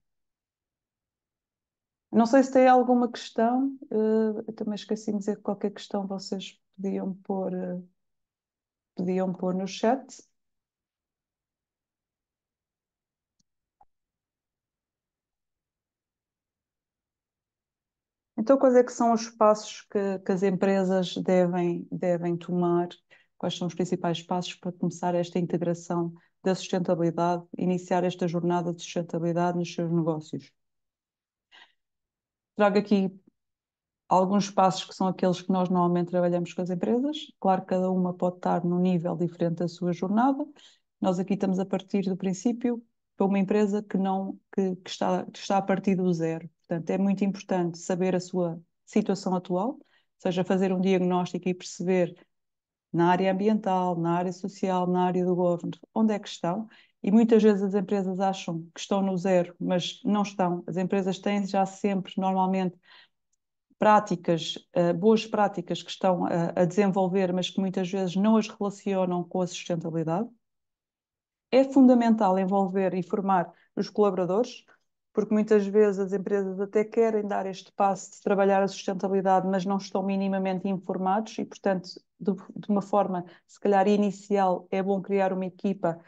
Não sei se tem alguma questão, eu também esqueci de dizer que qualquer questão vocês podiam pôr no chat. Então, quais é que são os passos que as empresas devem tomar? Quais são os principais passos para começar esta integração da sustentabilidade, iniciar esta jornada de sustentabilidade nos seus negócios? Trago aqui alguns passos que são aqueles que nós normalmente trabalhamos com as empresas. Claro que cada uma pode estar num nível diferente da sua jornada. Nós aqui estamos a partir do princípio para uma empresa que está a partir do zero. Portanto, é muito importante saber a sua situação atual, seja fazer um diagnóstico e perceber na área ambiental, na área social, na área do governo, onde é que estão. E muitas vezes as empresas acham que estão no zero, mas não estão. As empresas têm já sempre, normalmente, práticas, boas práticas que estão a desenvolver, mas que muitas vezes não as relacionam com a sustentabilidade. É fundamental envolver e formar os colaboradores, porque muitas vezes as empresas até querem dar este passo de trabalhar a sustentabilidade, mas não estão minimamente informados e, portanto, de uma forma, se calhar, inicial, é bom criar uma equipa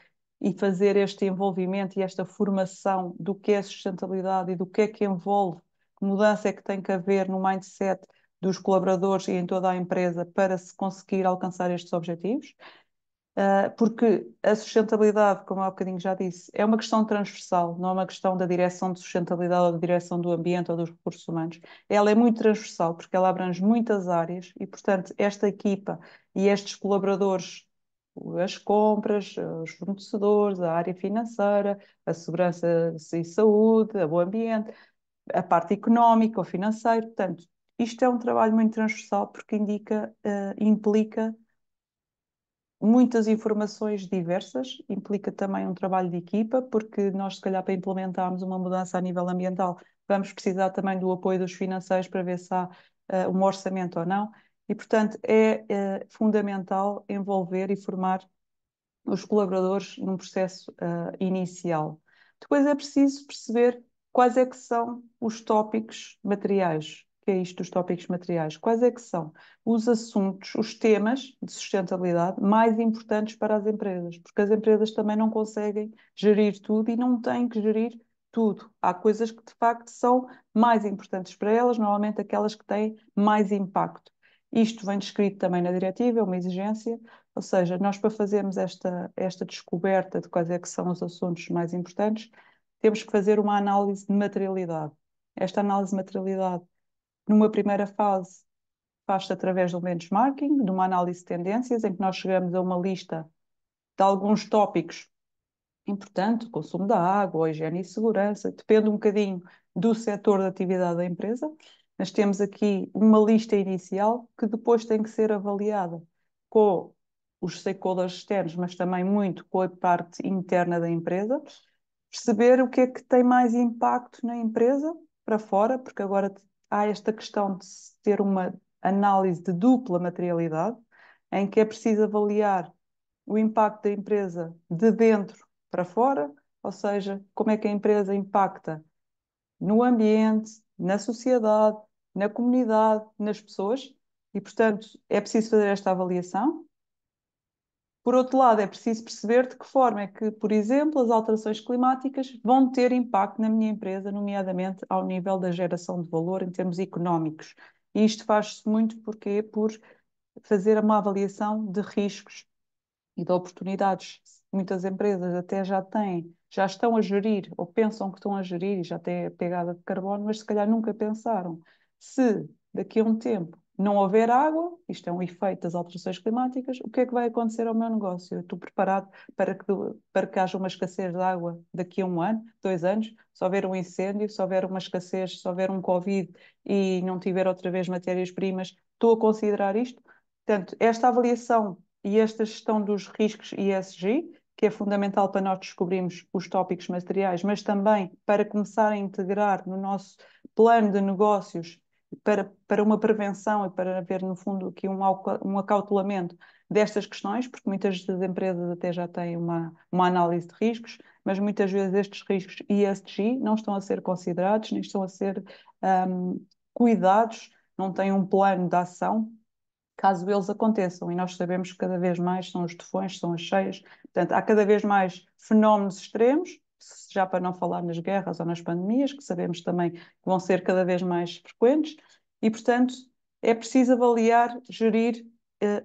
e fazer este envolvimento e esta formação do que é sustentabilidade e do que envolve, que mudança é que tem que haver no mindset dos colaboradores e em toda a empresa para se conseguir alcançar estes objetivos. Porque a sustentabilidade, como há bocadinho já disse, é uma questão transversal, não é uma questão da direção de sustentabilidade ou da direção do ambiente ou dos recursos humanos. Ela é muito transversal porque ela abrange muitas áreas e, portanto, esta equipa e estes colaboradores, as compras, os fornecedores, a área financeira, a segurança e saúde, o ambiente, a parte económica, o financeiro, portanto, isto é um trabalho muito transversal porque implica muitas informações diversas, implica também um trabalho de equipa, porque nós, se calhar, para implementarmos uma mudança a nível ambiental, vamos precisar também do apoio dos financeiros para ver se há um orçamento ou não. E, portanto, é fundamental envolver e formar os colaboradores num processo inicial. Depois é preciso perceber quais é que são os tópicos materiais. O que é isto dos tópicos materiais? Quais é que são os assuntos, os temas de sustentabilidade mais importantes para as empresas? Porque as empresas também não conseguem gerir tudo e não têm que gerir tudo. Há coisas que de facto são mais importantes para elas, normalmente aquelas que têm mais impacto. Isto vem descrito também na diretiva, é uma exigência, ou seja, nós para fazermos esta descoberta de quais é que são os assuntos mais importantes, temos que fazer uma análise de materialidade. Esta análise de materialidade, numa primeira fase, faz-se através de um benchmarking, de uma análise de tendências, em que nós chegamos a uma lista de alguns tópicos importantes, o consumo da água, a higiene e segurança, depende um bocadinho do setor de atividade da empresa, mas temos aqui uma lista inicial que depois tem que ser avaliada com os stakeholders externos, mas também muito com a parte interna da empresa, perceber o que é que tem mais impacto na empresa para fora, porque agora há esta questão de se ter uma análise de dupla materialidade, em que é preciso avaliar o impacto da empresa de dentro para fora, ou seja, como é que a empresa impacta no ambiente, na sociedade, na comunidade, nas pessoas, e, portanto, é preciso fazer esta avaliação. Por outro lado, é preciso perceber de que forma é que, por exemplo, as alterações climáticas vão ter impacto na minha empresa, nomeadamente ao nível da geração de valor em termos económicos. E isto faz-se muito por fazer uma avaliação de riscos e de oportunidades. Muitas empresas até já estão a gerir, ou pensam que estão a gerir, e já têm a pegada de carbono, mas se calhar nunca pensaram. Se daqui a um tempo não houver água, isto é um efeito das alterações climáticas, o que é que vai acontecer ao meu negócio? Eu estou preparado para que haja uma escassez de água daqui a um ano, 2 anos, se houver um incêndio, se houver uma escassez, se houver um Covid e não tiver outra vez matérias-primas, estou a considerar isto? Portanto, esta avaliação e esta gestão dos riscos ESG, que é fundamental para nós descobrirmos os tópicos materiais, mas também para começar a integrar no nosso plano de negócios para uma prevenção e para haver, no fundo, aqui um acautelamento destas questões, porque muitas das empresas até já têm uma análise de riscos, mas muitas vezes estes riscos ESG não estão a ser considerados, nem estão a ser cuidados, não têm um plano de ação caso eles aconteçam. E nós sabemos que cada vez mais são os tufões, são as cheias. Portanto, há cada vez mais fenómenos extremos, já para não falar nas guerras ou nas pandemias, que sabemos também que vão ser cada vez mais frequentes. E, portanto, é preciso avaliar, gerir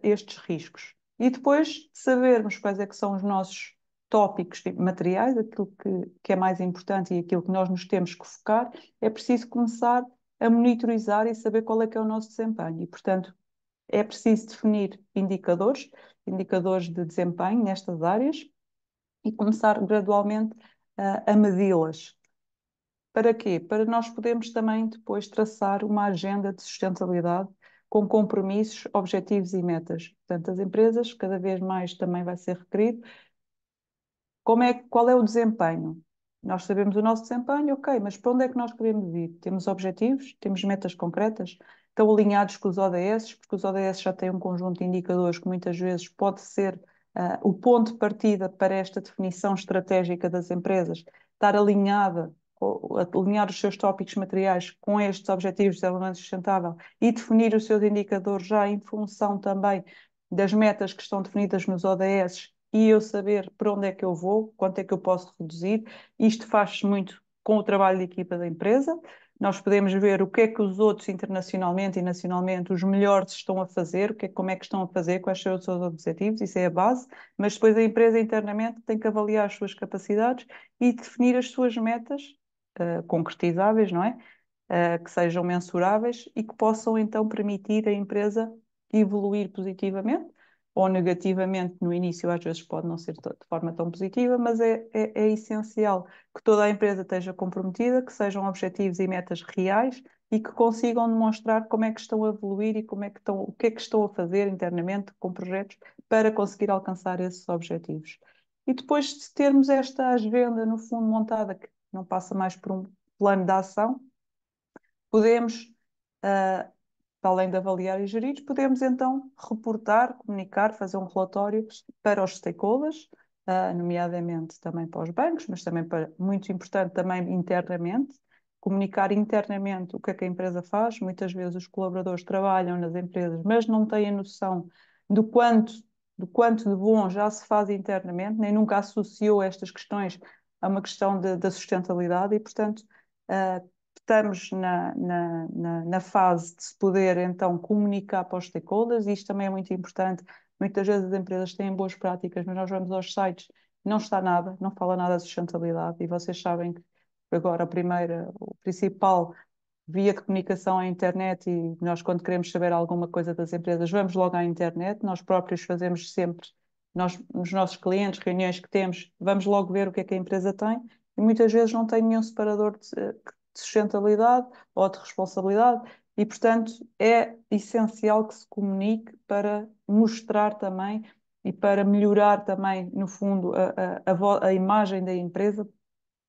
estes riscos. E depois sabermos quais é que são os nossos tópicos materiais, aquilo que é mais importante e aquilo que nós nos temos que focar, é preciso começar a monitorizar e saber qual é que é o nosso desempenho. E, portanto, é preciso definir indicadores de desempenho nestas áreas e começar gradualmente a medi-las. Para quê? Para nós podermos também depois traçar uma agenda de sustentabilidade com compromissos, objetivos e metas. Portanto, as empresas, cada vez mais também vai ser requerido. Qual é o desempenho? Nós sabemos o nosso desempenho, ok, mas para onde é que nós queremos ir? Temos objetivos? Temos metas concretas? Estão alinhados com os ODS? Porque os ODS já têm um conjunto de indicadores que muitas vezes pode ser o ponto de partida para esta definição estratégica das empresas, estar alinhada, alinhar os seus tópicos materiais com estes objetivos de desenvolvimento sustentável e definir os seus indicadores já em função também das metas que estão definidas nos ODS e eu saber para onde é que eu vou, quanto é que eu posso reduzir. Isto faz-se muito com o trabalho de equipa da empresa. Nós podemos ver o que é que os outros internacionalmente e nacionalmente, os melhores estão a fazer, como é que estão a fazer, quais são os seus objetivos, isso é a base, mas depois a empresa internamente tem que avaliar as suas capacidades e definir as suas metas concretizáveis, não é? Que sejam mensuráveis e que possam então permitir à empresa evoluir positivamente ou negativamente no início, às vezes pode não ser de forma tão positiva, mas é essencial que toda a empresa esteja comprometida, que sejam objetivos e metas reais e que consigam demonstrar como é que estão a evoluir e o que é que estão a fazer internamente com projetos para conseguir alcançar esses objetivos. E depois de termos esta agenda, no fundo, montada, que não passa mais por um plano de ação, podemos, além de avaliar e gerir, podemos então reportar, comunicar, fazer um relatório para os stakeholders, nomeadamente também para os bancos, mas também muito importante também internamente, comunicar internamente o que é que a empresa faz. Muitas vezes os colaboradores trabalham nas empresas, mas não têm a noção do quanto de bom já se faz internamente, nem nunca associou estas questões a uma questão da sustentabilidade e, portanto, estamos na fase de se poder então comunicar para os stakeholders, e isto também é muito importante. Muitas vezes as empresas têm boas práticas, mas nós vamos aos sites, não está nada, não fala nada de sustentabilidade, e vocês sabem que agora o principal via de comunicação à internet, e nós quando queremos saber alguma coisa das empresas, vamos logo à internet, nós próprios fazemos sempre, nos nossos clientes, reuniões que temos, vamos logo ver o que é que a empresa tem, e muitas vezes não tem nenhum separador de sustentabilidade ou de responsabilidade, e portanto é essencial que se comunique para mostrar também e para melhorar também, no fundo, a imagem da empresa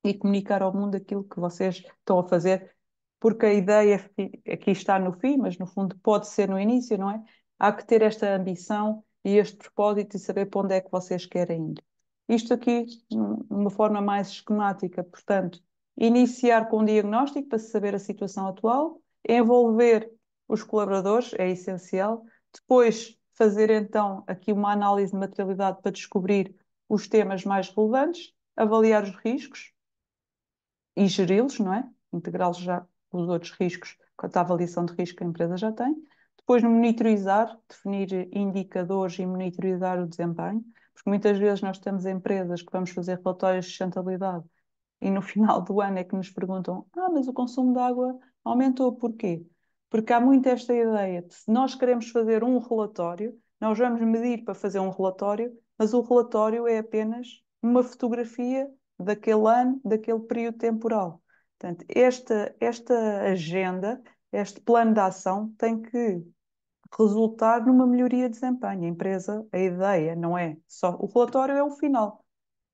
e comunicar ao mundo aquilo que vocês estão a fazer, porque a ideia aqui está no fim, mas no fundo pode ser no início, não é? Há que ter esta ambição e este propósito e saber para onde é que vocês querem ir. Isto aqui, de uma forma mais esquemática, portanto, iniciar com um diagnóstico para se saber a situação atual, envolver os colaboradores, é essencial, depois fazer então aqui uma análise de materialidade para descobrir os temas mais relevantes, avaliar os riscos, e geri-los, não é? Integrá-los já com os outros riscos, com a avaliação de risco que a empresa já tem. Depois, monitorizar, definir indicadores e monitorizar o desempenho, porque muitas vezes nós temos empresas que vamos fazer relatórios de sustentabilidade e no final do ano é que nos perguntam: mas o consumo de água aumentou, porquê? Porque há muito esta ideia de se nós queremos fazer um relatório, nós vamos medir para fazer um relatório, mas o relatório é apenas uma fotografia daquele ano, daquele período temporal. Portanto, esta agenda, este plano de ação tem que resultar numa melhoria de desempenho. A empresa, a ideia não é só o relatório, é o final,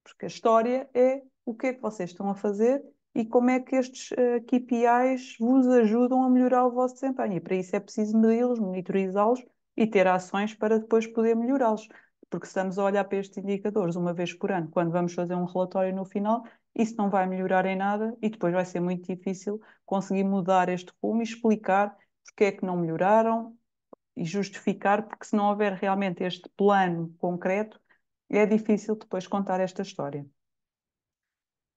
porque a história é o que é que vocês estão a fazer e como é que estes KPIs vos ajudam a melhorar o vosso desempenho. E para isso é preciso medi-los, monitorizá-los e ter ações para depois poder melhorá-los. Porque se estamos a olhar para estes indicadores uma vez por ano, quando vamos fazer um relatório no final, isso não vai melhorar em nada e depois vai ser muito difícil conseguir mudar este rumo e explicar porque é que não melhoraram e justificar, porque se não houver realmente este plano concreto, é difícil depois contar esta história.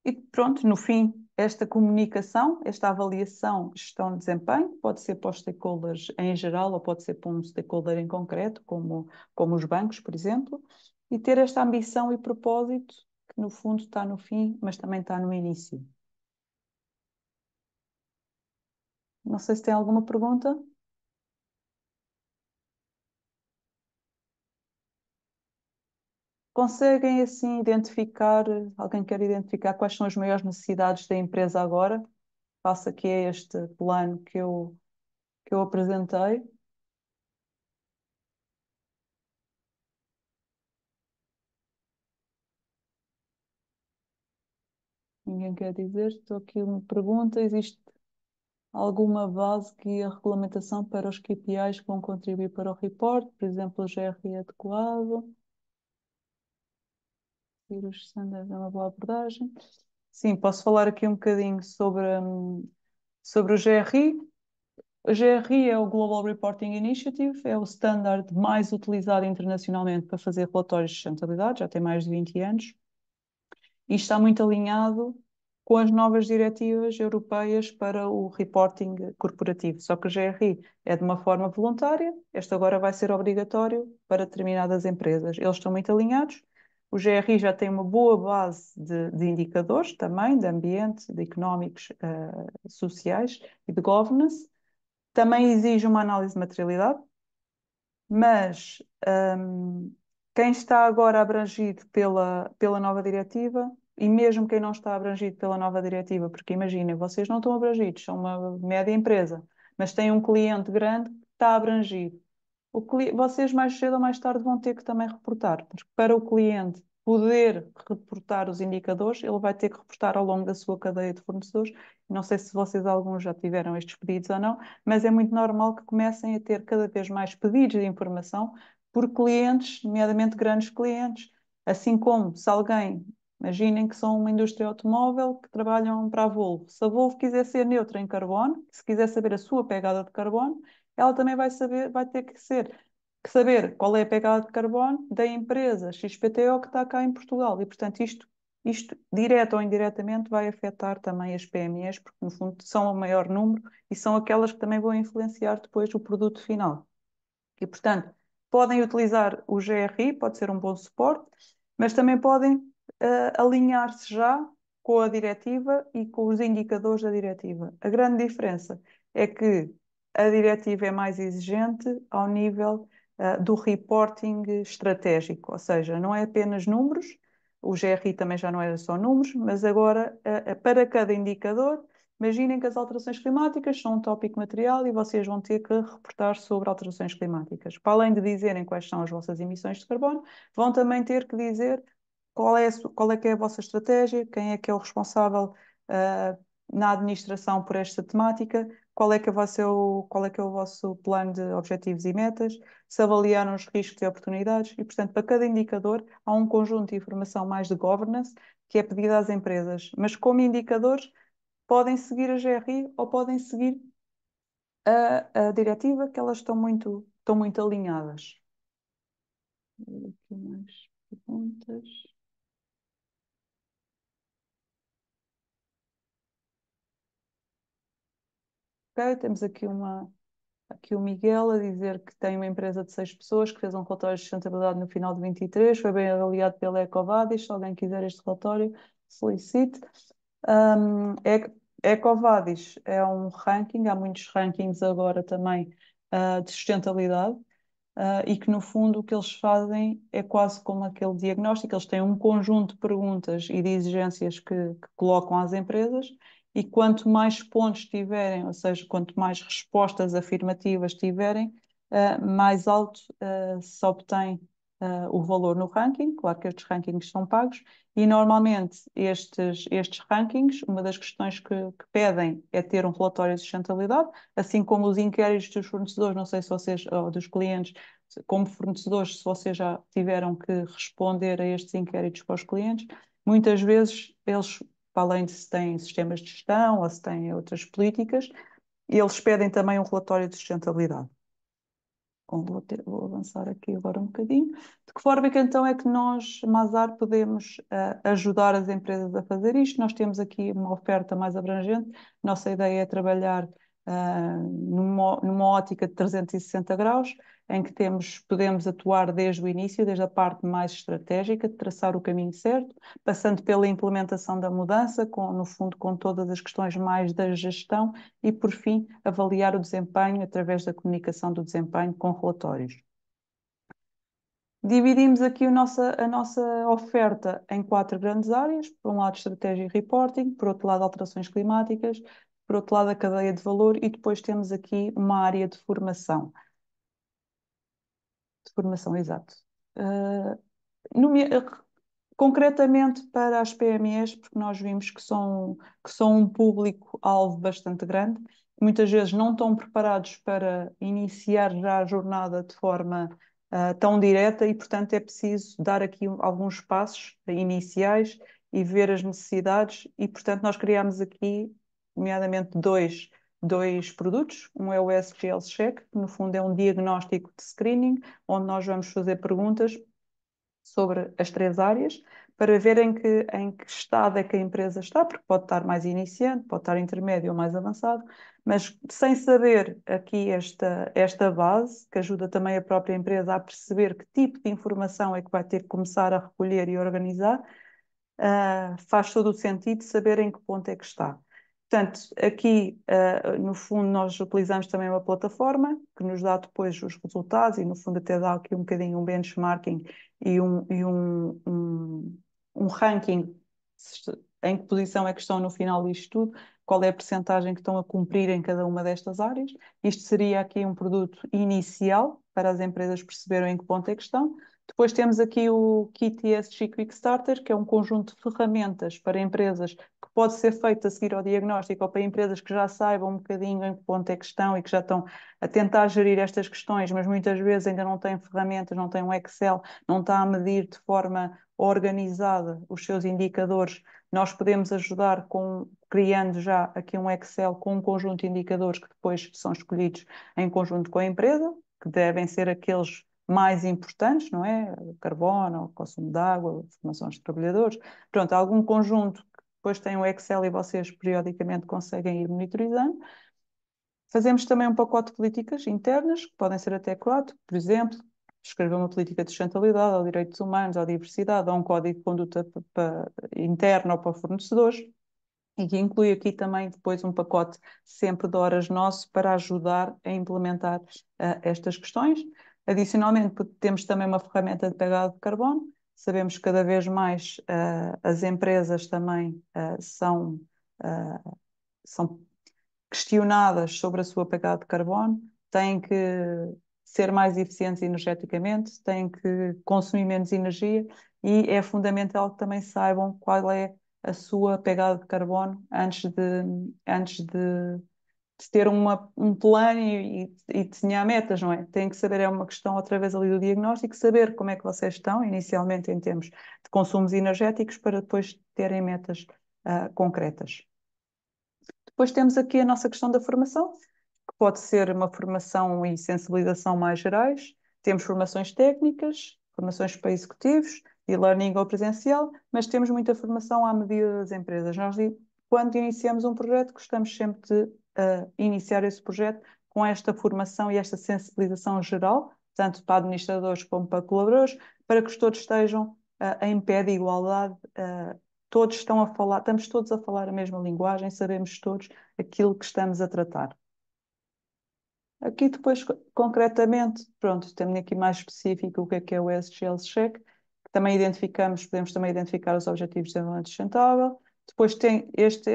E pronto, no fim, esta comunicação, esta avaliação, gestão de desempenho, pode ser para os stakeholders em geral ou pode ser para um stakeholder em concreto, como os bancos, por exemplo, e ter esta ambição e propósito, que no fundo está no fim, mas também está no início. Não sei se tem alguma pergunta. Conseguem assim identificar, alguém quer identificar quais são as maiores necessidades da empresa agora? Face aqui a este plano que eu apresentei. ninguém quer dizer. Estou aqui uma pergunta: existe alguma base que a regulamentação para os KPIs que vão contribuir para o report, por exemplo, o GRI adequado? Seguir os standards é uma boa abordagem. Sim, posso falar aqui um bocadinho sobre o GRI. O GRI é o Global Reporting Initiative, é o standard mais utilizado internacionalmente para fazer relatórios de sustentabilidade, já tem mais de 20 anos, e está muito alinhado com as novas diretivas europeias para o reporting corporativo. Só que o GRI é de uma forma voluntária, este agora vai ser obrigatório para determinadas empresas. Eles estão muito alinhados. O GRI já tem uma boa base de indicadores também, de ambiente, de económicos, sociais e de governance. Também exige uma análise de materialidade, mas quem está agora abrangido pela nova diretiva, e mesmo quem não está abrangido pela nova diretiva, porque imaginem, vocês não estão abrangidos, são uma média empresa, mas têm um cliente grande que está abrangido. Vocês mais cedo ou mais tarde vão ter que também reportar, porque para o cliente poder reportar os indicadores, ele vai ter que reportar ao longo da sua cadeia de fornecedores. Não sei se vocês alguns já tiveram estes pedidos ou não, mas é muito normal que comecem a ter cada vez mais pedidos de informação por clientes, nomeadamente grandes clientes. Assim como se alguém, imaginem que são uma indústria automóvel que trabalham para a Volvo. Se a Volvo quiser ser neutra em carbono, se quiser saber a sua pegada de carbono, ela também vai ter que saber qual é a pegada de carbono da empresa XPTO que está cá em Portugal. E, portanto, isto direto ou indiretamente vai afetar também as PMEs, porque, no fundo, são o maior número e são aquelas que também vão influenciar depois o produto final. E, portanto, podem utilizar o GRI, pode ser um bom suporte, mas também podem alinhar-se já com a diretiva e com os indicadores da diretiva. A grande diferença é que a diretiva é mais exigente ao nível do reporting estratégico, ou seja, não é apenas números, o GRI também já não era só números, mas agora para cada indicador. Imaginem que as alterações climáticas são um tópico material e vocês vão ter que reportar sobre alterações climáticas. Para além de dizerem quais são as vossas emissões de carbono, vão também ter que dizer qual é que é a vossa estratégia, quem é que é o responsável na administração por esta temática, qual é que é o vosso plano de objetivos e metas, se avaliaram os riscos e oportunidades e, portanto, para cada indicador há um conjunto de informação mais de governance que é pedida às empresas, mas como indicadores podem seguir a GRI ou podem seguir a diretiva, que elas estão muito alinhadas. Aqui mais perguntas. Ok, temos aqui o Miguel a dizer que tem uma empresa de 6 pessoas que fez um relatório de sustentabilidade no final de 23, foi bem avaliado pela Ecovadis. Se alguém quiser este relatório, solicite. Ecovadis é um ranking, há muitos rankings agora também de sustentabilidade. E que, no fundo, o que eles fazem é quase como aquele diagnóstico. Eles têm um conjunto de perguntas e de exigências que colocam às empresas, e quanto mais pontos tiverem, ou seja, quanto mais respostas afirmativas tiverem, mais alto se obtém o valor no ranking. Claro que estes rankings são pagos, e normalmente estes rankings, uma das questões que pedem é ter um relatório de sustentabilidade, assim como os inquéritos dos fornecedores. Não sei se vocês, ou dos clientes, como fornecedores, se vocês já tiveram que responder a estes inquéritos para os clientes, muitas vezes eles, para além de se têm sistemas de gestão ou se têm outras políticas, eles pedem também um relatório de sustentabilidade. Bom, vou avançar aqui agora um bocadinho. De que forma é que então é que nós, Mazar, podemos ajudar as empresas a fazer isto? Nós temos aqui uma oferta mais abrangente. Nossa ideia é trabalhar numa ótica de 360 graus, em que podemos atuar desde o início, desde a parte mais estratégica, de traçar o caminho certo, passando pela implementação da mudança, no fundo, com todas as questões mais da gestão, e, por fim, avaliar o desempenho através da comunicação do desempenho com relatórios. Dividimos aqui a nossa oferta em 4 grandes áreas: por um lado, estratégia e reporting, por outro lado, alterações climáticas, por outro lado, a cadeia de valor, e depois temos aqui uma área de formação. De formação, exato. Concretamente para as PMEs, porque nós vimos que são um público-alvo bastante grande, muitas vezes não estão preparados para iniciar já a jornada de forma tão direta e, portanto, é preciso dar aqui alguns passos iniciais e ver as necessidades e, portanto, nós criámos aqui, nomeadamente, dois produtos. Um é o SGL Check, que no fundo é um diagnóstico de screening, onde nós vamos fazer perguntas sobre as três áreas, para ver em que estado é que a empresa está, porque pode estar mais iniciante, pode estar intermédio ou mais avançado, mas sem saber aqui esta base, que ajuda também a própria empresa a perceber que tipo de informação é que vai ter que começar a recolher e organizar, faz todo o sentido saber em que ponto é que está. Portanto, aqui, no fundo, nós utilizamos também uma plataforma que nos dá depois os resultados e, no fundo, até dá aqui um bocadinho um benchmarking e um ranking em que posição é que estão no final disto tudo, qual é a percentagem que estão a cumprir em cada uma destas áreas. Isto seria aqui um produto inicial para as empresas perceberem em que ponto é que estão. Depois temos aqui o Kit ESG Quick Starter, que é um conjunto de ferramentas para empresas que pode ser feito a seguir ao diagnóstico ou para empresas que já saibam um bocadinho em que ponto é que estão e que já estão a tentar gerir estas questões, mas muitas vezes ainda não têm ferramentas, não têm um Excel, não está a medir de forma organizada os seus indicadores. Nós podemos ajudar criando já aqui um Excel com um conjunto de indicadores que depois são escolhidos em conjunto com a empresa, que devem ser aqueles mais importantes, não é? O carbono, o consumo de água, a formação dos trabalhadores. Pronto, há algum conjunto que depois tem o Excel e vocês periodicamente conseguem ir monitorizando. Fazemos também um pacote de políticas internas, que podem ser até quatro, por exemplo, escrever uma política de sustentabilidade, ou direitos humanos, ou diversidade, ou um código de conduta interno ou para fornecedores, e que inclui aqui também depois um pacote sempre de horas nosso para ajudar a implementar estas questões. Adicionalmente, temos também uma ferramenta de pegada de carbono. Sabemos que cada vez mais as empresas também são questionadas sobre a sua pegada de carbono, têm que ser mais eficientes energeticamente, têm que consumir menos energia e é fundamental que também saibam qual é a sua pegada de carbono antes de ter um plano e desenhar metas, não é? Tem que saber, é uma questão outra vez ali do diagnóstico, saber como é que vocês estão inicialmente em termos de consumos energéticos para depois terem metas concretas. Depois temos aqui a nossa questão da formação, que pode ser uma formação e sensibilização mais gerais. Temos formações técnicas, formações para executivos, e-learning ou presencial, mas temos muita formação à medida das empresas. Nós, quando iniciamos um projeto, gostamos sempre de iniciar esse projeto com esta formação e esta sensibilização geral, tanto para administradores como para colaboradores, para que todos estejam em pé de igualdade, todos estão a falar, estamos todos a falar a mesma linguagem, sabemos todos aquilo que estamos a tratar. Aqui depois, concretamente, pronto, temos aqui mais específico o que é o SGL Check, que também podemos também identificar os Objetivos de Desenvolvimento Sustentável. Depois tem este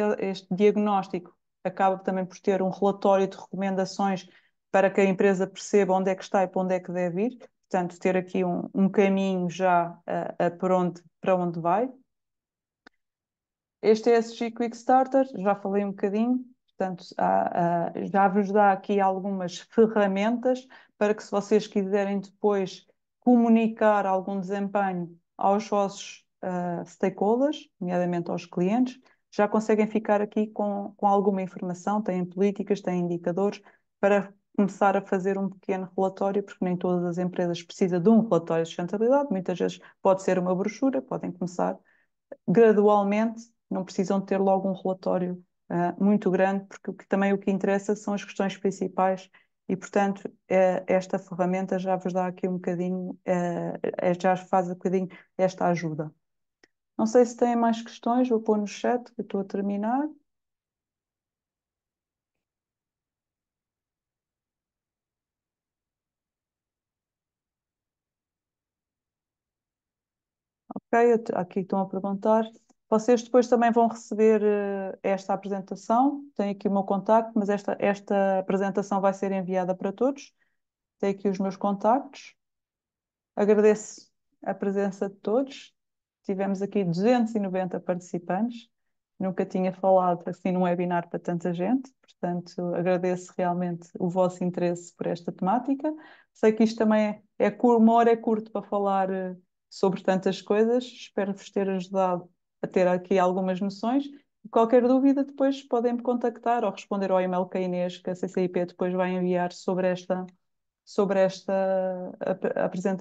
diagnóstico, acaba também por ter um relatório de recomendações para que a empresa perceba onde é que está e para onde é que deve ir. Portanto, ter aqui um caminho já para onde vai. Este ESG Quick Starter, já falei um bocadinho, portanto, já vos dá aqui algumas ferramentas para que, se vocês quiserem depois comunicar algum desempenho aos vossos stakeholders, nomeadamente aos clientes, já conseguem ficar aqui com alguma informação, têm políticas, têm indicadores, para começar a fazer um pequeno relatório, porque nem todas as empresas precisam de um relatório de sustentabilidade, muitas vezes pode ser uma brochura, podem começar gradualmente, não precisam ter logo um relatório muito grande, porque também o que interessa são as questões principais e, portanto, esta ferramenta já vos dá aqui um bocadinho, já faz um bocadinho esta ajuda. Não sei se têm mais questões, vou pôr no chat, que eu estou a terminar. Ok, aqui estão a perguntar. Vocês depois também vão receber esta apresentação. Tem aqui o meu contacto, mas esta apresentação vai ser enviada para todos. Tem aqui os meus contactos. Agradeço a presença de todos tivemos aqui 290 participantes. Nunca tinha falado assim num webinar para tanta gente, portanto, agradeço realmente o vosso interesse por esta temática. Sei que isto também é curto, uma hora é curto para falar sobre tantas coisas, espero-vos ter ajudado a ter aqui algumas noções. Qualquer dúvida, depois podem-me contactar ou responder ao e-mail que a Inês, que a CCIP depois vai enviar sobre esta apresentação.